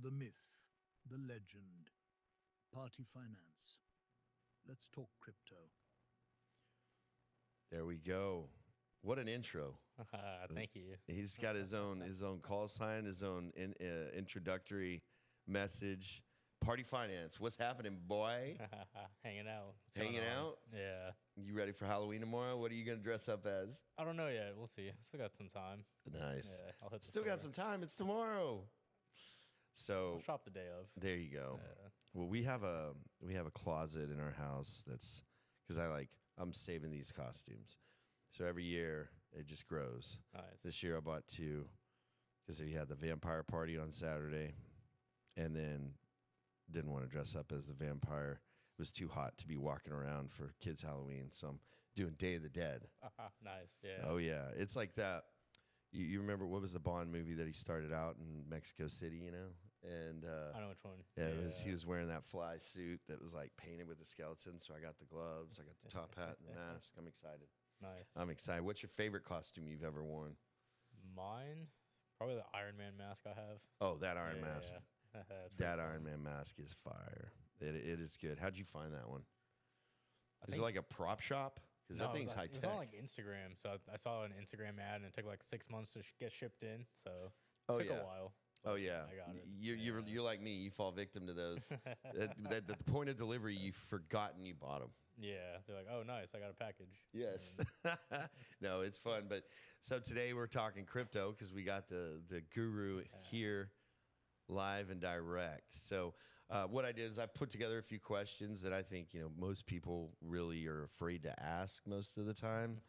The myth, the legend, party finance. Let's talk crypto. There we go. What an intro. Thank you. He's got his own call sign, his own introductory message. Party finance. What's happening, boy? Hanging out. What's Hanging going on? out? Yeah. You ready for Halloween tomorrow? What are you going to dress up as? I don't know yet. We'll see. Still got some time. Nice. Yeah, I'll hit the Still got store. some time. It's tomorrow. So I'll shop the day of. there you go. Yeah. Well, we have a closet in our house that's because I'm saving these costumes. So every year it just grows. Nice. This year I bought two because we had the vampire party on Saturday, and then didn't want to dress up as the vampire. It was too hot to be walking around for kids' Halloween, so I'm doing Day of the Dead. Nice. Yeah. Oh yeah, it's like that. You remember what was the Bond movie that he started out in Mexico City? You know, and I know which one. yeah, he was wearing that fly suit that was like painted with a skeleton. So I got the gloves, I got the top hat and the mask. I'm excited. Nice. I'm excited. What's your favorite costume you've ever worn? Mine, probably the Iron Man mask I have. Oh, that Iron Mask. That's pretty That fun. Iron Man mask is fire. It is good. How'd you find that one? Is it think- like a prop shop? Because that No, thing's it high was on tech. like Instagram, so I saw an Instagram ad, and it took like 6 months to get shipped in. So it Oh, took yeah. a while. Oh yeah, I got it. You're like me. You fall victim to those. At the point of delivery, you've forgotten you bought them. Yeah, they're like, oh, nice, I got a package. Yes. No, it's fun. But so today we're talking crypto because we got the guru here live and direct. So what I did is I put together a few questions that I think, most people really are afraid to ask most of the time,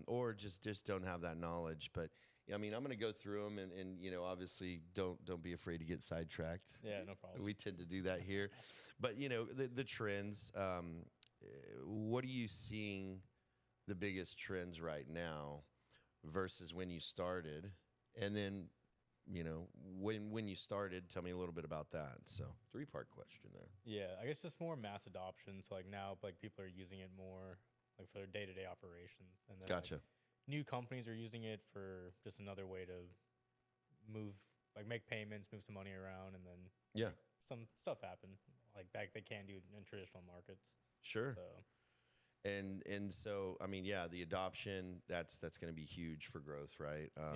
or just don't have that knowledge. But I'm going to go through them and obviously don't be afraid to get sidetracked. Yeah, no problem. We tend to do that here. But, the trends, what are you seeing the biggest trends right now versus when you started? And then, when you started, tell me a little bit about that. So 3-part question there. Yeah, I guess just more mass adoption. So like now, like people are using it more like for their day-to-day operations, and then Gotcha. like, new companies are using it for just another way to make payments, move some money around, and then Yeah, some stuff happen like that they can't do in traditional markets. sure. So And so, the adoption, that's going to be huge for growth, right? yeah,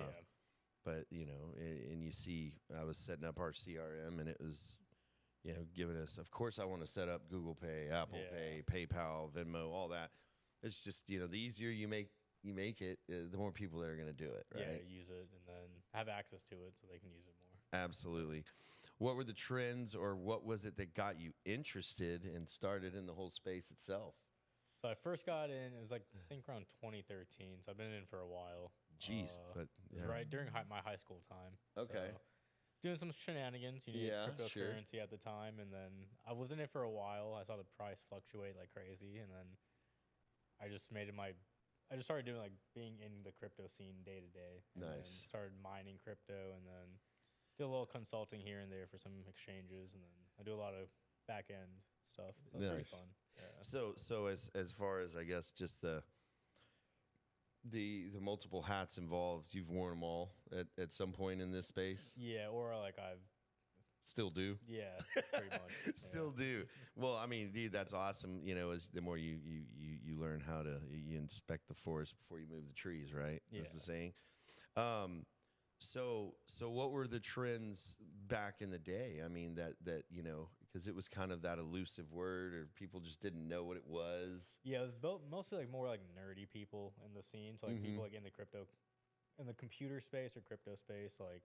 But, and you see, I was setting up our CRM and it was, giving us, of course, I want to set up Google Pay, Apple Yeah. Pay, PayPal, Venmo, all that. It's just, the easier you make it, the more people that are going to do it, yeah, right? use it and then have access to it so they can use it more. Absolutely. What were the trends or what was it that got you interested and started in the whole space itself? So I first got in, it was like I think around 2013. So I've been in for a while. Jeez, but It was yeah. right during my high school time. Okay. So, doing some shenanigans. You need Yeah, cryptocurrency at the time, and then I was in it for a while. I saw the price fluctuate like crazy, and then I just started doing like being in the crypto scene day to day. And then Nice. started mining crypto, and then did a little consulting here and there for some exchanges, and then I do a lot of back end stuff. So it's pretty Nice. fun. Yeah. So as far as I guess just the multiple hats involved, you've worn them all at some point in this space. Yeah, or like I've Still do. yeah, pretty much. Still do. Well, dude, that's awesome. As the more you learn how to you inspect the forest before you move the trees, right? That's the Yeah. saying. So what were the trends back in the day? That because it was kind of that elusive word, or people just didn't know what it was. Yeah, it was built mostly like more like nerdy people in the scene. So like people like in the computer space or crypto space. Like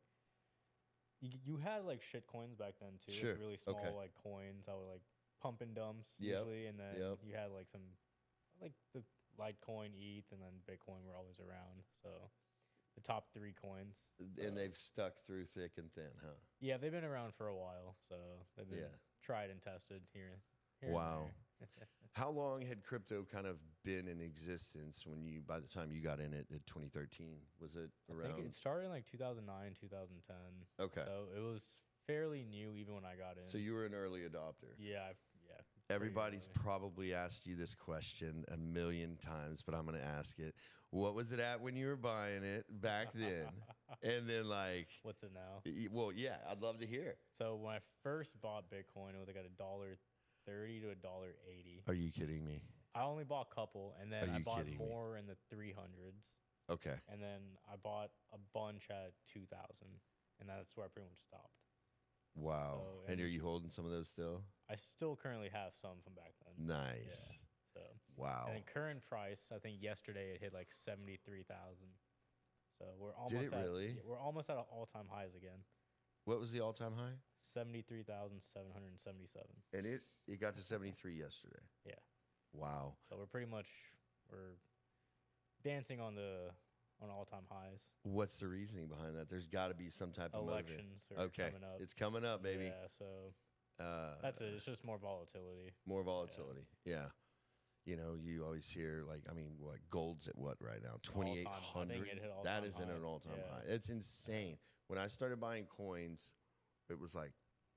you had like shit coins back then too. Sure. Like really small Okay. like coins that were like pump and dumps Yep. usually, and then Yep. you had like some like the Litecoin, ETH, and then Bitcoin were always around. So the top 3 coins. And they've stuck through thick and thin, huh? Yeah, they've been around for a while. So they've been Yeah. tried and tested here. And Wow. there. How long had crypto kind of been in existence by the time you got in it in 2013? Was it I around? think it started in like 2009, 2010. Okay. So it was fairly new even when I got in. So you were an early adopter. yeah. Everybody's early. probably asked you this question a million times, but I'm going to ask it. What was it at when you were buying it back then? And then, like, What's it now? well, yeah, I'd love to hear. So when I first bought Bitcoin, it was like at $1.30 to $1.80. Are you kidding me? I only bought a couple, and then Are I you bought kidding me? more in the 300s, Okay. and then I bought a bunch at 2,000, and that's where I pretty much stopped. Wow. So, And and- are you holding some of those still? I still currently have some from back then. Nice. So Wow. and then current price, I think yesterday it hit like 73,000. So we're almost Did it really? Yeah, we're almost at all-time highs again. What was the all-time high? 73,777. And it got to 73 yesterday. Yeah. Wow. So we're dancing on all-time highs. What's the reasoning behind that? There's got to be some type of motive. Elections are Okay. coming up. It's coming up, baby. Yeah, so that's it. It's just more volatility. More volatility. Yeah. You know, you always hear what gold's at what right now? All-time. I think 2,800. it hit That all-time is in high. an all-time Yeah. high. It's insane. When I started buying coins, it was like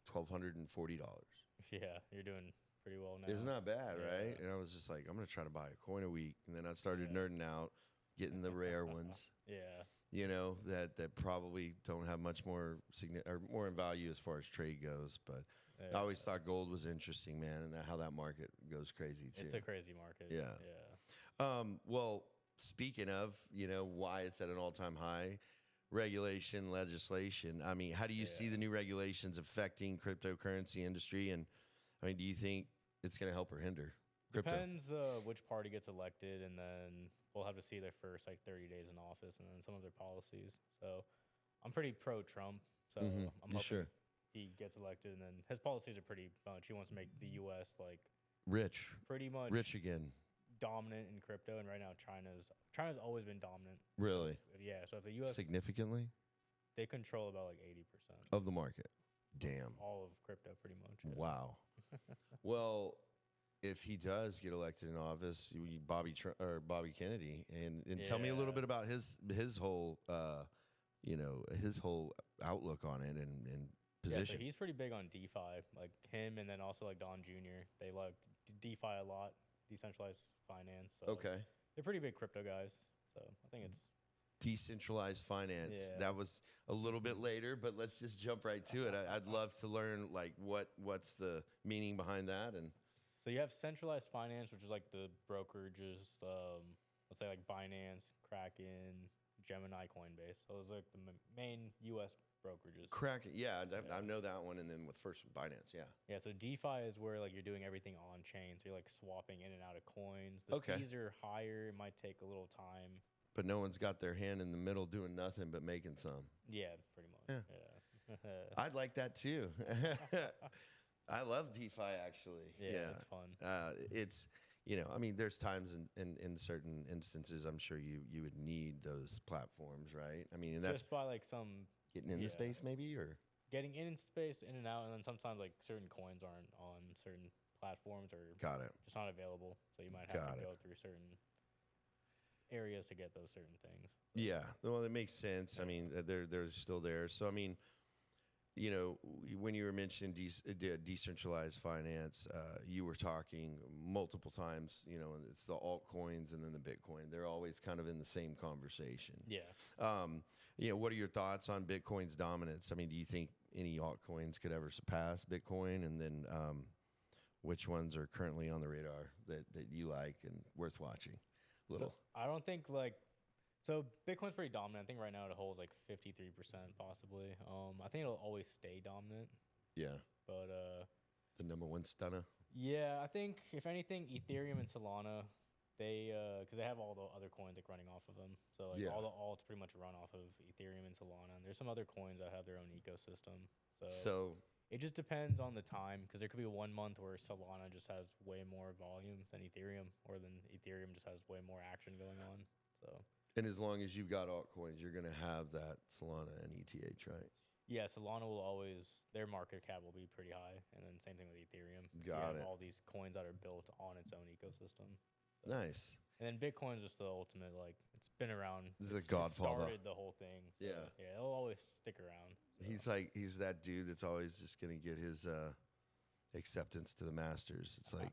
$1,240. Yeah, you're doing pretty well now. It's not bad, right? Yeah. And I was just like, I'm gonna try to buy a coin a week, and then I started Yeah. nerding out, getting the rare ones. Yeah. You know that probably don't have much more or more in value as far as trade goes. But I always thought gold was interesting, man, and how that market goes crazy too. It's a crazy market. Yeah. Yeah. Well, speaking of, why it's at an all-time high, regulation, legislation. I mean, how do you see the new regulations affecting cryptocurrency industry? And I mean, do you think it's going to help or hinder crypto? Depends which party gets elected, and then we'll have to see their first 30 days in office, and then some of their policies. So I'm pretty pro-Trump. So I'm hoping Sure. he gets elected, and then his policies are pretty much. He wants to make the U.S. Rich pretty much again. dominant in crypto, and right now China's always been dominant. Really? Yeah. So if the U.S. Significantly they control about 80% of the market. Damn. all of crypto, pretty much. Yeah. Wow. Well, if he does get elected in office, Bobby Kennedy, and tell me a little bit about his whole his whole outlook on it and position. Yeah, so he's pretty big on DeFi, like him, and then also Don Jr. They like DeFi a lot, decentralized finance. So Okay. they're pretty big crypto guys. So I think it's Decentralized finance. Yeah. That was a little bit later, but let's just jump right to it. I'd love to learn what's the meaning behind that. And so you have centralized finance, which is like the brokerages, let's say like Binance, Kraken, Gemini, Coinbase. So those are like the main U.S. brokerages. Kraken, I know that one. And then with first Binance, yeah. Yeah, so DeFi is where you're doing everything on chain. So you're swapping in and out of coins. The Okay. fees are higher. It might take a little time. But no one's got their hand in the middle doing nothing but making some. Yeah, pretty much. Yeah. I'd like that too. I love DeFi actually. Yeah, it's fun. It's there's times in certain instances I'm sure you would need those platforms, right? I mean, and that's Just by some getting into space maybe, or getting in space, in and out, and then sometimes certain coins aren't on certain platforms or got it. just not available. So you might have Got to it. go through certain areas to get those certain things. Yeah, well, it makes sense. I mean, they're still there. So I mean, when you were mentioning decentralized finance, you were talking multiple times. It's the altcoins and then the Bitcoin. They're always kind of in the same conversation. Yeah. What are your thoughts on Bitcoin's dominance? I mean, do you think any altcoins could ever surpass Bitcoin? And then, which ones are currently on the radar that you like and worth watching? So I don't think so Bitcoin's pretty dominant. I think right now it holds 53% possibly. I think it'll always stay dominant. Yeah. But the number one stunner. yeah, I think if anything, Ethereum and Solana, they because they have all the other coins running off of them. So all the alts pretty much run off of Ethereum and Solana. And there's some other coins that have their own ecosystem. So it just depends on the time, because there could be 1 month where Solana just has way more volume than Ethereum, or then Ethereum just has way more action going on. So. And as long as you've got altcoins, you're going to have that Solana and ETH, right? Yeah, Solana will always, their market cap will be pretty high, and then same thing with Ethereum. Got it. All these coins that are built on its own ecosystem. So. Nice. And then Bitcoin's just the ultimate, it's been around. This is a It godfather. started the whole thing. So, Yeah. Yeah, it'll always stick around. So. He's that dude that's always just going to get his acceptance to the masters. It's like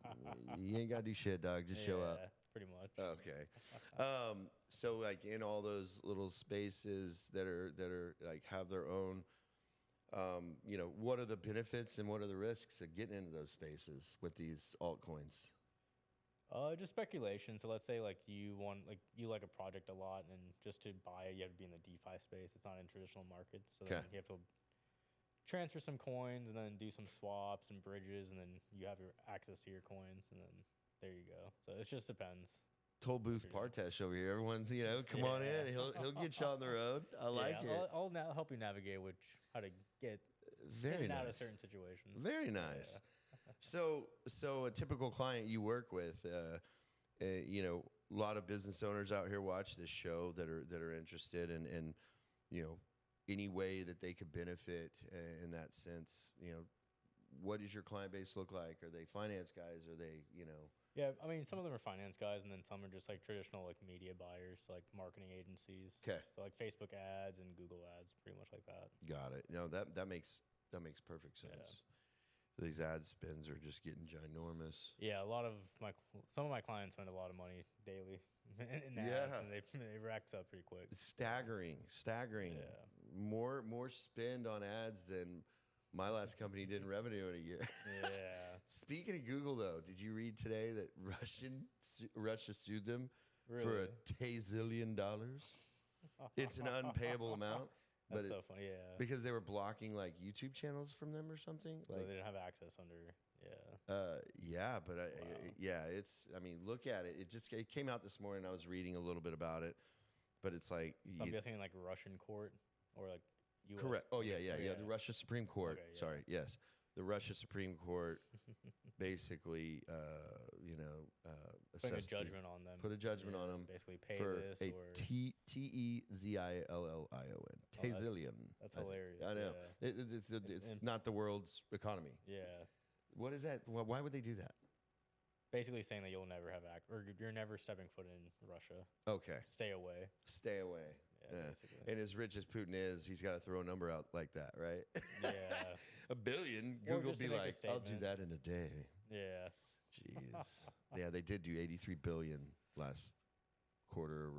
you ain't gotta do shit, dog. Just show up. Pretty much. Okay. So like in all those little spaces that are like have their own, you know, what are the benefits and what are the risks of getting into those spaces with these altcoins? Just speculation. So let's say like you like a project a lot, and just to buy it, you have to be in the DeFi space. It's not in traditional markets, so then you have to transfer some coins and then do some swaps and bridges, and then you have your access to your coins, and then there you go. So it just depends. Toll Booth Partesh over here. Everyone's, you know, come on in. He'll get you on the road. I like it. I'll help you navigate how to get in and out of certain situations. Very nice. So a typical client you work with, you know, a lot of business owners out here watch this show that are interested in you know, any way that they could benefit in that sense. You know, what does your client base look like? Are they finance guys? Are they, you know? Yeah, I mean, some of them are finance guys, and then some are just like traditional like media buyers, like marketing agencies. Okay. So like Facebook ads and Google ads, pretty much like that. Got it. No, that makes perfect sense. Yeah. These ad spends are just getting ginormous. Yeah, some of my clients spend a lot of money daily in ads, and they racks up pretty quick. It's staggering. Yeah. More Spend on ads than my last company did in revenue in a year. Yeah. Speaking of Google, though, did you read today that Russia sued them for $1 tazillion? It's an unpayable amount. That's so funny, yeah. Because they were blocking like YouTube channels from them or something. So like, they didn't have access under, it's. I mean, look at it. It came out this morning. I was reading a little bit about it, but it's like. So I'm guessing like Russian court or like U.S. Correct. Oh yeah. The Russia Supreme Court. Okay, yeah. Sorry. Yes, the Russia Supreme Court basically, putting a judgment on them. Put a judgment on them. Basically, pay for this a or TEZILLION. Tazillion. That's hilarious. I know. Yeah. It's not the world's economy. Yeah. What is that? Why would they do that? Basically saying that you'll never have or you're never stepping foot in Russia. Okay. Stay away. Stay away. Yeah. Basically. And as rich as Putin is, he's got to throw a number out like that, right? Yeah. $1 billion. Google be like, I'll do that in a day. Yeah. Jeez. Yeah, they did do 83 billion last quarter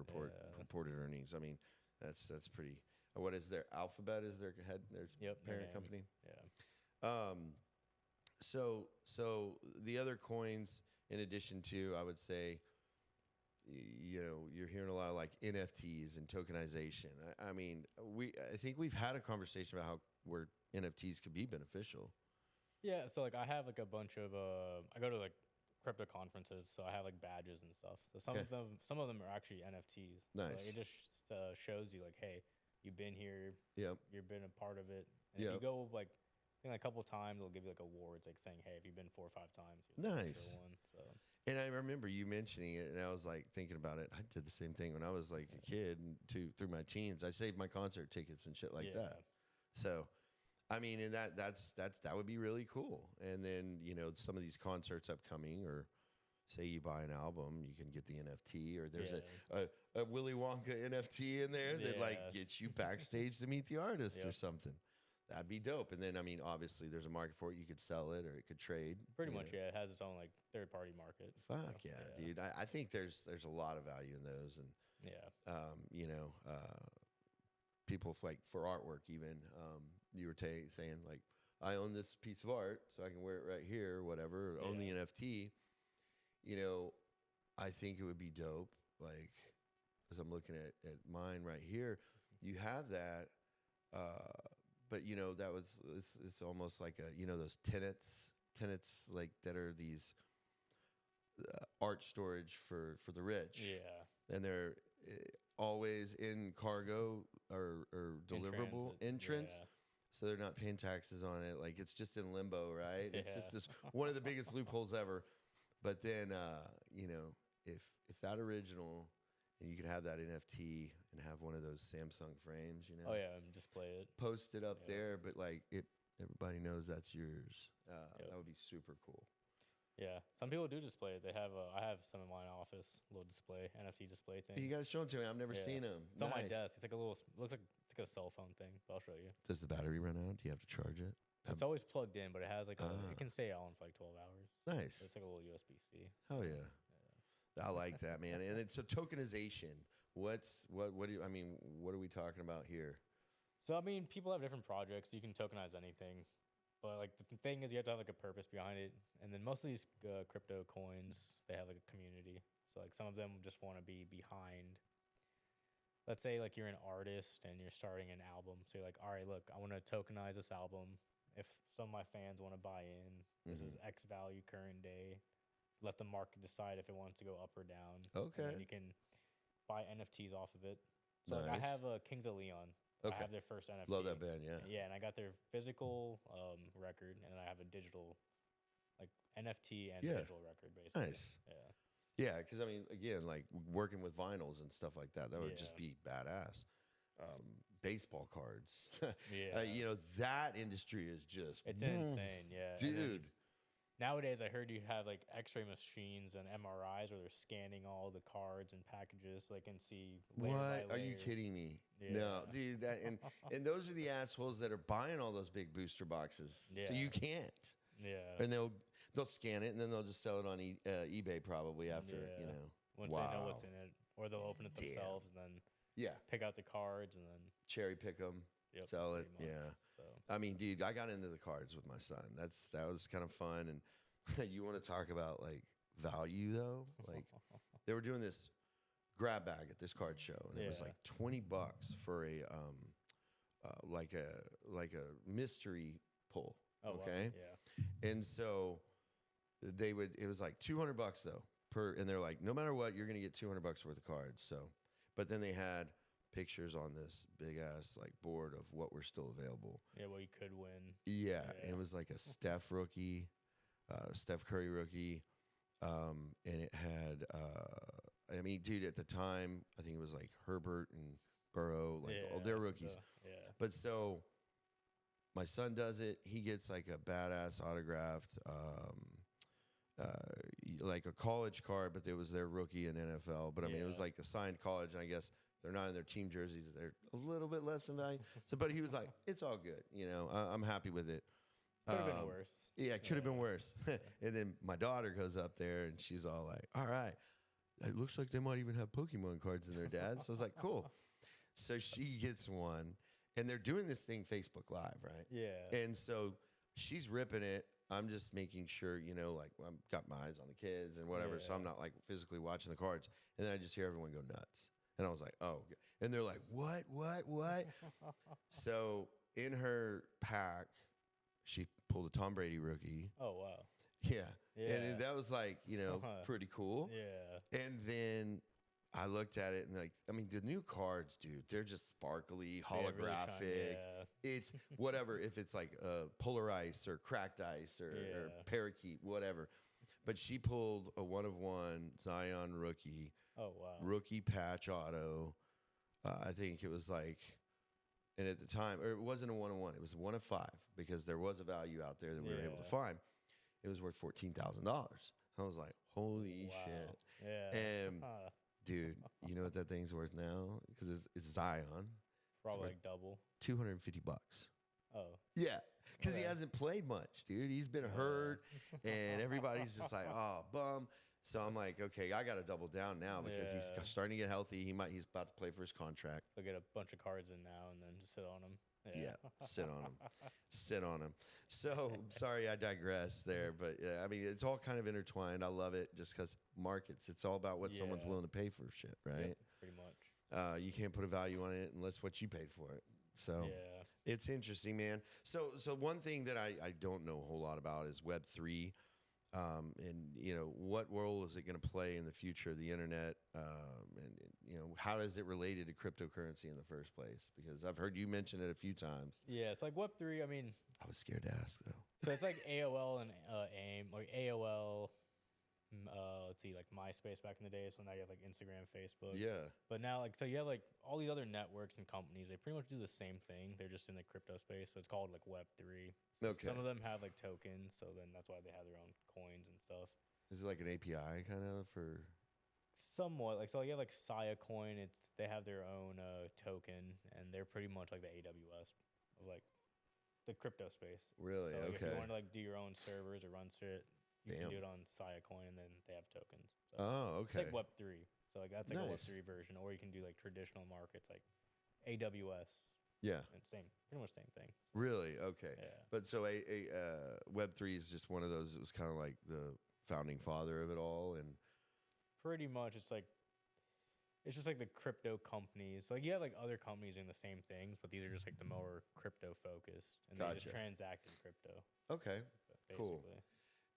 reported earnings. I mean, that's pretty. What is their Alphabet? Is their parent company? Yeah. So the other coins, in addition to, I would say, you know, you're hearing a lot of like NFTs and tokenization. I mean, I think we've had a conversation about where NFTs could be beneficial. Yeah, so like I have like a bunch of I go to like crypto conferences, so I have like badges and stuff. So some of them are actually NFTs. Nice. So, like, it just shows you like, hey, you've been here. Yep. You've been a part of it. And if you go like I think like a couple times, they'll give you like awards, like saying, hey, if you've been 4 or 5 times, you're nice. One. So. And I remember you mentioning it, and I was like thinking about it. I did the same thing when I was like a kid through my teens. I saved my concert tickets and shit like that. So, I mean, and that would be really cool. And then, you know, some of these concerts upcoming, or say you buy an album, you can get the NFT, or there's a Willy Wonka NFT in there that like gets you backstage to meet the artist or something. That'd be dope. And then, I mean, obviously there's a market for it. You could sell it or it could trade. Pretty much, yeah. It has its own like third-party market. Fuck so, dude. I think there's a lot of value in those. And, you know, people like for artwork even, you were saying like, I own this piece of art, so I can wear it right here or whatever, or own the NFT. You know, I think it would be dope. Like, as I'm looking at mine right here, you have that, but you know, it's almost like you know, those tenants like that are these art storage for the rich. Yeah. And they're always in cargo or deliverable entrance. Yeah. So they're not paying taxes on it. Like, it's just in limbo, right? It's just this one of the biggest loopholes ever. But then, you know, if that original, and you could have that NFT and have one of those Samsung frames, you know. Oh yeah, and display it. Post it up there, but like everybody knows that's yours. That would be super cool. Yeah, some people do display it. They have I have some in my office, little display NFT display thing. You got to show them to me. I've never seen them. It's on my desk. It's like a little looks like it's like a cell phone thing. But I'll show you. Does the battery run out? Do you have to charge it? It's always plugged in, but it has like it can stay on for like 12 hours. Nice. So it's like a little USB-C. Oh yeah. I like that, man. And it's a tokenization. What do you, I mean, what are we talking about here? So I mean, people have different projects. You can tokenize anything, but like the thing is, you have to have like a purpose behind it. And then most of these crypto coins, they have like a community. So like some of them just want to be behind. Let's say like you're an artist and you're starting an album. So you're like, all right, look, I want to tokenize this album. If some of my fans want to buy in, this is X value current day. Let the market decide if it wants to go up or down. Okay. And then you can buy NFTs off of it. So like, I have Kings of Leon. Okay. I have their first NFT. Love that band, yeah. Yeah, and I got their physical record, and then I have a digital, like NFT and digital record, basically. Nice. Yeah. Yeah, because I mean, again, like working with vinyls and stuff like that, that would just be badass. Baseball cards. You know, that industry is just... It's insane, yeah. Dude. Nowadays, I heard you have like X-ray machines and MRIs where they're scanning all the cards and packages so they can see. Layer What? by Are you layer. kidding me? Yeah. No, dude. And those are the assholes that are buying all those big booster boxes. So you can't. Yeah. And they'll scan it and then they'll just sell it on eBay probably after you know. Once they know what's in it, or they'll open it themselves and then pick out the cards and then cherry pick them. Yep, sell it, pretty much. yeah. So. I mean, dude, I got into the cards with my son. That was kind of fun. And you want to talk about like value though? Like they were doing this grab bag at this card show, and it was like $20 for a like a mystery pull. Oh, okay, wow. Yeah. and so it was like $200 though per, and they're like, no matter what, you're gonna get $200 worth of cards. So, but then they had pictures on this big ass like board of what were still available. Yeah, well, you could win. Yeah, and it was like a Steph rookie, Steph Curry rookie, and it had, I mean, dude, at the time, I think it was like Herbert and Burrow, like all their rookies. But so my son does it. He gets like a badass autographed, like a college card, but it was their rookie in NFL. But I mean, it was like a signed college, and I guess they're not in their team jerseys. They're a little bit less than value. So, but he was like, it's all good. You know, I'm happy with it. Could have been worse. Yeah, it could have been worse. And then my daughter goes up there and she's all like, all right, it looks like they might even have Pokemon cards in their dad. So I was like, cool. So she gets one and they're doing this thing Facebook Live, right? Yeah. And so she's ripping it. I'm just making sure, you know, like I've got my eyes on the kids and whatever. So I'm not like physically watching the cards. And then I just hear everyone go nuts. And I was like, oh. And they're like, what? So in her pack, she pulled a Tom Brady rookie. Oh, wow. Yeah. And that was like, you know, pretty cool. Yeah. And then I looked at it and like, I mean, the new cards, dude, they're just sparkly, holographic. Really shiny, It's whatever, if it's like polar ice or cracked ice or parakeet, whatever. But she pulled a 1-of-1 Zion rookie. Oh, wow. Rookie patch auto. I think it was like, and at the time, or it wasn't a 1-of-1, it was a 1-of-5 because there was a value out there that we were able to find. It was worth $14,000. I was like, holy shit. Yeah. And dude, you know what that thing's worth now? Because it's Zion. Probably like double. $250. Oh. Yeah. Because he hasn't played much, dude. He's been hurt, and everybody's just like, oh, bum. So I'm like, okay, I got to double down now because he's starting to get healthy. He's about to play for his contract. He'll get a bunch of cards in now and then just sit on them. Yeah, sit on him. Sit on him. So, sorry I digress there, but I mean, it's all kind of intertwined. I love it just because markets, it's all about what someone's willing to pay for shit, right? Yep, pretty much. You can't put a value on it unless what you paid for it. So, it's interesting, man. So one thing that I don't know a whole lot about is Web3. And, you know, what role is it going to play in the future of the internet? And, you know, how is it related to cryptocurrency in the first place? Because I've heard you mention it a few times. Yeah, it's like Web3. I mean, I was scared to ask, though. So it's like AOL and AIM, or AOL let's see, like MySpace back in the day. So now you have like Instagram, Facebook. Yeah. But now, like, so you have like all these other networks and companies. They pretty much do the same thing. They're just in the crypto space. So it's called like Web3. So Okay. some of them have like tokens. So then that's why they have their own coins and stuff. Is it like an API kind of for? Somewhat. Like, so you have like Coin. They have their own token, and they're pretty much like the AWS of like the crypto space. Really? So like, if Okay. you want to like do your own servers or run shit, you Damn. can do it on Coin, and then they have tokens. So Oh, it's okay. like Web3. So like that's like Nice. a Web3 version, or you can do like traditional markets like AWS. Yeah. And pretty much same thing. Really? Okay. Yeah. But so Web3 is just one of those. It was kind of like the founding father of it all, and Pretty much, it's just like the crypto companies. Like you have like other companies doing the same things, but these are just like the more crypto focused, and they just Gotcha. transact in crypto. okay, Basically. cool.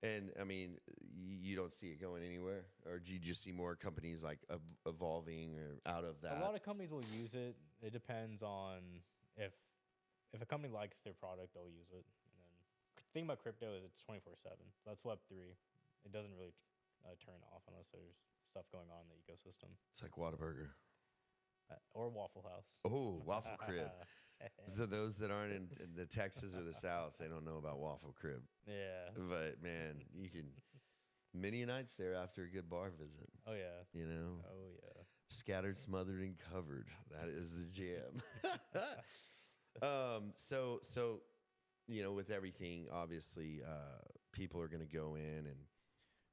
And I mean, you don't see it going anywhere, or do you just see more companies like evolving or out of that? A lot of companies will use it. It depends on if a company likes their product, they'll use it. And then the thing about crypto is it's 24/7. So that's Web3. It doesn't really turn off unless there's stuff going on in the ecosystem. It's like Whataburger. Or Waffle House. Oh, Waffle Crib. For those that aren't in the Texas or the South, they don't know about Waffle Crib. Yeah. But man, you can many nights there after a good bar visit. Oh yeah. You know, Oh yeah. scattered, smothered, and covered. That is the jam. So you know, with everything, obviously, people are going to go in, and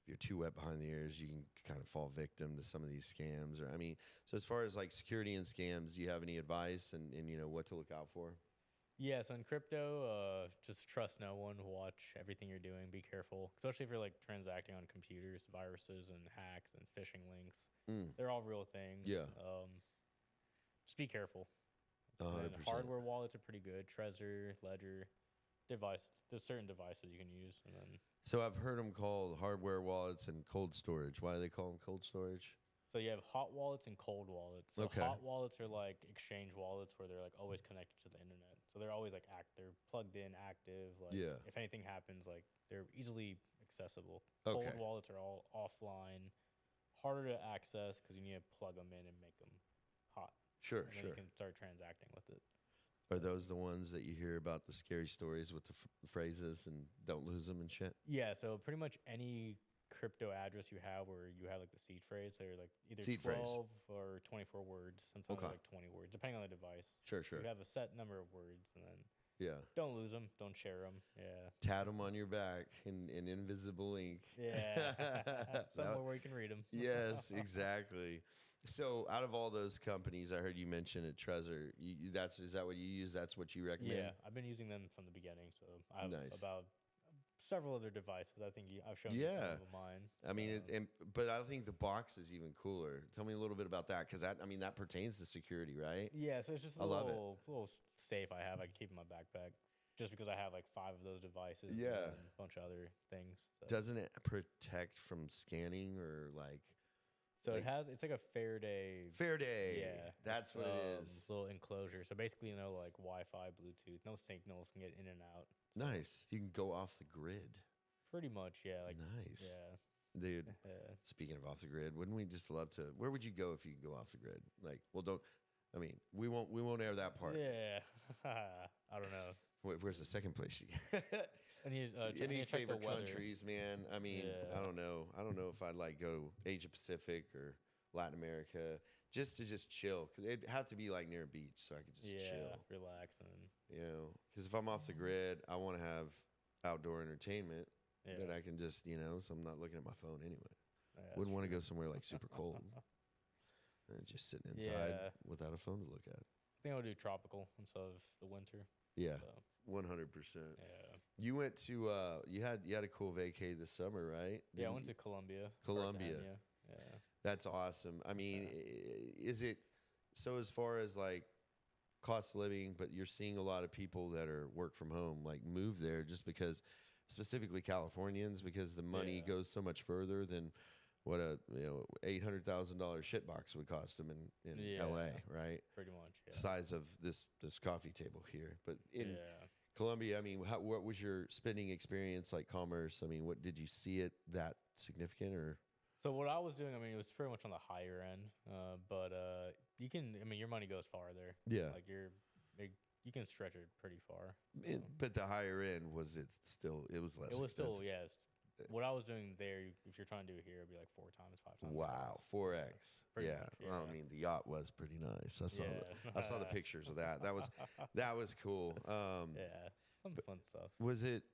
if you're too wet behind the ears, you can kind of fall victim to some of these scams. Or I mean, so as far as like security and scams, do you have any advice and you know what to look out for? Yeah, so in crypto, just trust no one. Watch everything you're doing. Be careful, especially if you're like transacting on computers. Viruses and hacks and phishing links, they're all real things. Yeah. Just be careful. 100%. And hardware wallets are pretty good. Trezor, Ledger, there's certain devices you can use, and then So I've heard them called hardware wallets and cold storage. Why do they call them cold storage? so you have hot wallets and cold wallets. So Okay. hot wallets are like exchange wallets where they're like always connected to the internet. So they're always like they're plugged in, active. Like Yeah. if anything happens, like they're easily accessible. Okay. Cold wallets are all offline, harder to access because you need to plug them in and make them hot. Sure, And then you can start transacting with it. Are those the ones that you hear about the scary stories with the phrases and don't lose them and shit? Yeah, so pretty much any crypto address you have where you have like the seed phrase, they're like either Seed 12 phrase. or 24 words. Sometimes Okay. like 20 words, depending on the device. Sure, sure. You have a set number of words, and then Yeah. don't lose them, don't share them. Yeah. Tat them on your back in invisible ink. Yeah. Somewhere where you can read them. Yes, exactly. So, out of all those companies, I heard you mention at Trezor. Is that what you use? That's what you recommend? Yeah, I've been using them from the beginning. So I have Nice. about several other devices. I think I've shown you Yeah. some of mine. I mean, but I think the box is even cooler. Tell me a little bit about that, because that pertains to security, right? Yeah, so it's just a I love it. little safe I have. I can keep in my backpack just because I have like 5 of those devices. Yeah. And a bunch of other things. So, Doesn't it protect from scanning or like? it's like a Faraday. Yeah, that's it's, what it is. Little enclosure. So basically, like Wi-Fi, Bluetooth, no signals can get in and out. So Nice. You can go off the grid. Pretty much, yeah. Like Nice. yeah. Dude, Yeah. speaking of off the grid, wouldn't we just love to? Where would you go if you could go off the grid? Like, well, don't. I mean, we won't air that part. Yeah. I don't know. Where's the second place you? And Any check the favorite weather. countries, man? I mean, Yeah. I don't know. I don't know if I'd like go Asia Pacific or Latin America just to chill, because it'd have to be like near a beach so I could just chill. Relax and You know, because if I'm off the grid, I want to have outdoor entertainment that I can just, so I'm not looking at my phone anyway. Wouldn't want to go somewhere like super cold and just sitting inside without a phone to look at. I think I'll do tropical instead of the winter. Yeah, So, 100%. yeah. You went to you had a cool vacay this summer, right? Yeah, I went to Colombia. Colombia. Cartagena. Yeah. That's awesome. I mean, is it so as far as like cost of living, but you're seeing a lot of people that are work from home like move there just because, specifically Californians, because the money goes so much further than what a $800,000 shitbox would cost them in LA, right? Pretty much. Yeah. Size of this coffee table here, but in Colombia, I mean, what was your spending experience like? Commerce, I mean, what did you see it that significant or? So what I was doing, I mean, it was pretty much on the higher end, but you can, I mean, your money goes farther. Yeah. Like you can stretch it pretty far. But the higher end was it was less. It was still, expensive. yes. What I was doing there, if you're trying to do it here, it'd be like 4 times, 5 times. Wow, 4x. Pretty Yeah. much, Well, I mean, the yacht was pretty nice. I saw the pictures of that. That was cool. Yeah, some fun stuff. Was it?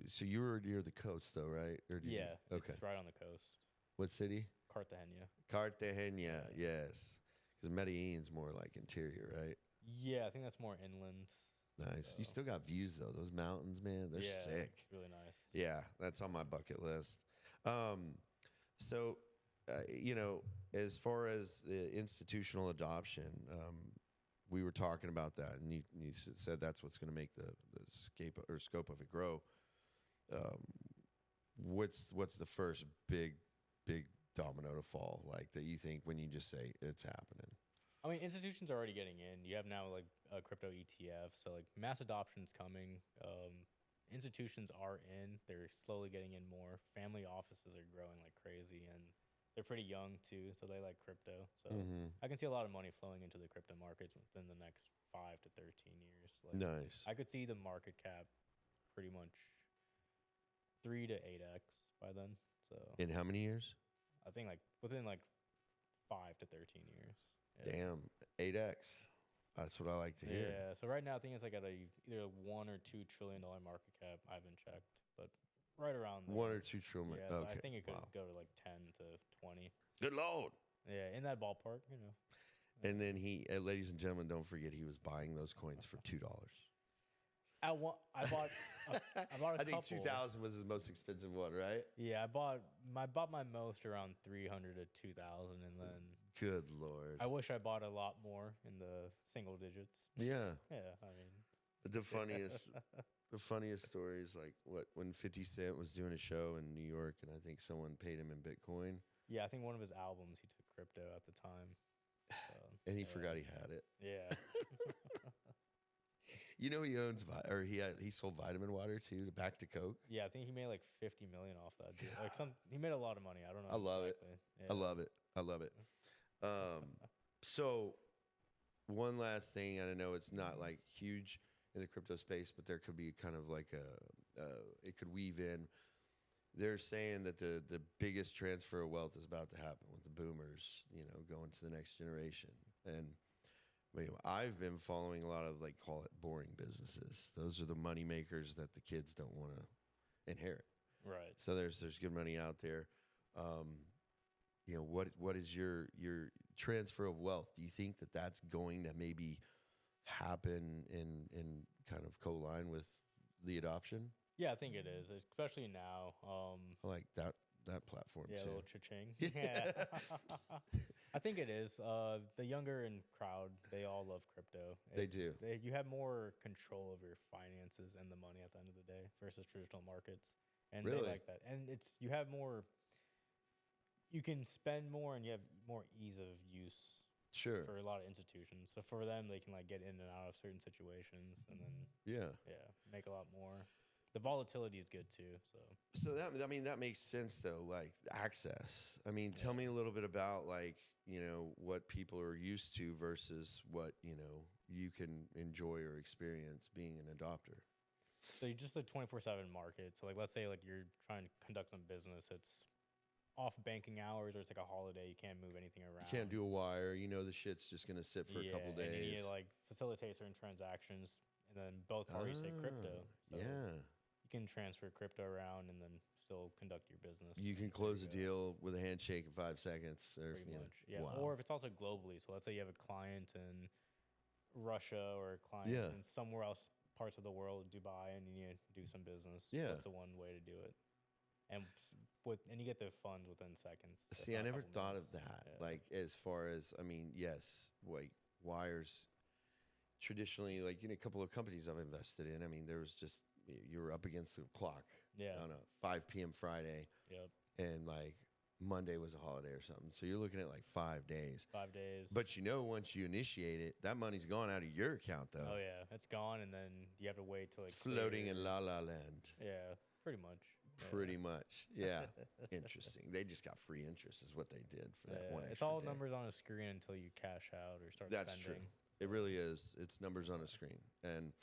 So you were near the coast, though, right? Or did Yeah, you, okay. it's right on the coast. What city? Cartagena. Cartagena. Yes, because Medellin's more like interior, right? Yeah, I think that's more inland. Nice. So. You still got views though. Those mountains, man, they're sick. It's really nice. Yeah, that's on my bucket list. So, you know, as far as the institutional adoption, we were talking about that, and you said that's what's going to make the scope of it grow. What's the first big domino to fall, like, that you think when you just say it's happening? I mean, institutions are already getting in. You have now like a crypto ETF, so like mass adoption's coming. Institutions are in. They're slowly getting in more. Family offices are growing like crazy, and they're pretty young too, so they like crypto. So I can see a lot of money flowing into the crypto markets within the next 5 to 13 years. Like, Nice. I could see the market cap pretty much 3 to 8x by then. So In how many years? I think like within like 5 to 13 years. Yeah. Damn, 8x. That's what I like to hear. Yeah. So right now I think it's like at either $1 or $2 trillion market cap. I haven't checked, but right around there. 1 or 2 trillion. Yeah. So Okay. I think it could Wow. go to like 10 to 20. Good Lord. Yeah, in that ballpark, you know. And then ladies and gentlemen, don't forget he was buying those coins for $2. I bought a I think couple. 2000 was his most expensive one, right? Yeah, I bought my most around 300 to 2000, and then Good Lord. I wish I bought a lot more in the single digits. Yeah. Yeah, I mean, The funniest story is like when 50 Cent was doing a show in New York, and I think someone paid him in Bitcoin, yeah, I think one of his albums he took crypto at the time. So, and he yeah. forgot he had it. Yeah. You know, he owns he sold vitamin water too, back to Coke. Yeah, I think he made like 50 million off that deal. Like he made a lot of money. I don't know. I love it. exactly. Yeah. I love it. So one last thing, I know it's not like huge in the crypto space, but there could be kind of like it could weave in. They're saying that the biggest transfer of wealth is about to happen with the boomers, you know, going to the next generation. And I've been following a lot of, like, call it boring businesses. Those are the money makers that the kids don't want to inherit. Right. So there's good money out there. You know, what is your transfer of wealth? Do you think that that's going to maybe happen in kind of co-line with the adoption? Yeah, I think it is, especially now. I like that platform Yeah, a too. little cha-ching. Yeah. I think it is. The younger and crowd, they all love crypto. They do. You have more control of your finances and the money at the end of the day versus traditional markets. And Really? they like that. And you have more, you can spend more and you have more ease of use Sure. for a lot of institutions. So for them, they can like get in and out of certain situations and then, Yeah. make a lot more. The volatility is good too. So that makes sense though, like access. I mean, tell me a little bit about, like, you know, what people are used to versus what, you know, you can enjoy or experience being an adopter. So you just the 24/7 market. So like, let's say like you're trying to conduct some business. It's off banking hours or it's like a holiday. You can't move anything around. You can't do a wire. You know the shit's just going to sit for a couple days. And you need to like facilitate certain transactions. And then both parties say crypto. So Yeah. you can transfer crypto around and then still conduct your business. You can close a deal with a handshake in 5 seconds. Or, Pretty you know, much. Yeah. Wow. Or if it's also globally. So let's say you have a client in Russia or a client in somewhere else, parts of the world, Dubai, and you need to do some business. Yeah. That's the one way to do it. And you get the funds within seconds. See, I never thought of that. Yeah. Like, as far as, I mean, yes, like wires traditionally, like, you know, a couple of companies I've invested in, I mean, there was just, you were up against the clock on a 5 p.m. Friday. Yep. And like Monday was a holiday or something. So you're looking at like 5 days. 5 days. But you know, once you initiate it, that money's gone out of your account though. Oh yeah, it's gone, and then you have to wait till It's floating in la la land. Yeah, pretty much. Pretty much. Yeah. Interesting. They just got free interest is what they did for that one extra It's all day. numbers on a screen until you cash out or start That's spending. true. It really is. It's numbers on a screen. And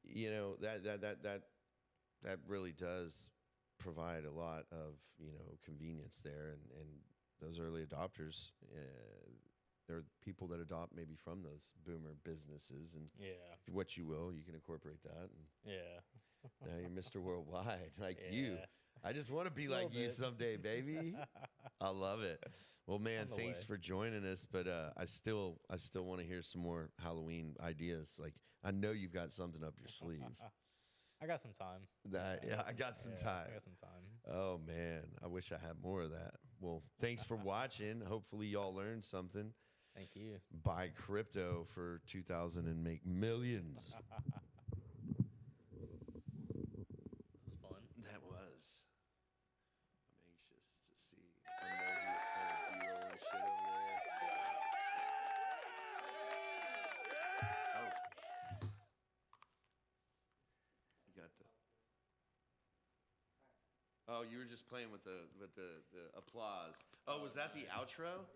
you know, that really does provide a lot of, you know, convenience there, and those early adopters, there are people that adopt maybe from those boomer businesses, and what you will, you can incorporate that. And now you're Mr. Worldwide, like you. I just want to be like you someday, baby. I love it. Well, man, thanks for joining us. But I still want to hear some more Halloween ideas. Like, I know you've got something up your sleeve. I got some time. I got some time. I got some time. Oh, man. I wish I had more of that. Well, thanks for watching. Hopefully y'all learned something. Thank you. Buy crypto for 2,000 and make millions. This was fun. That was. I'm anxious to see. I know you kind of B-roll and shit over there. Oh. You got the. Oh, you were just playing with the applause. Oh, was that the outro?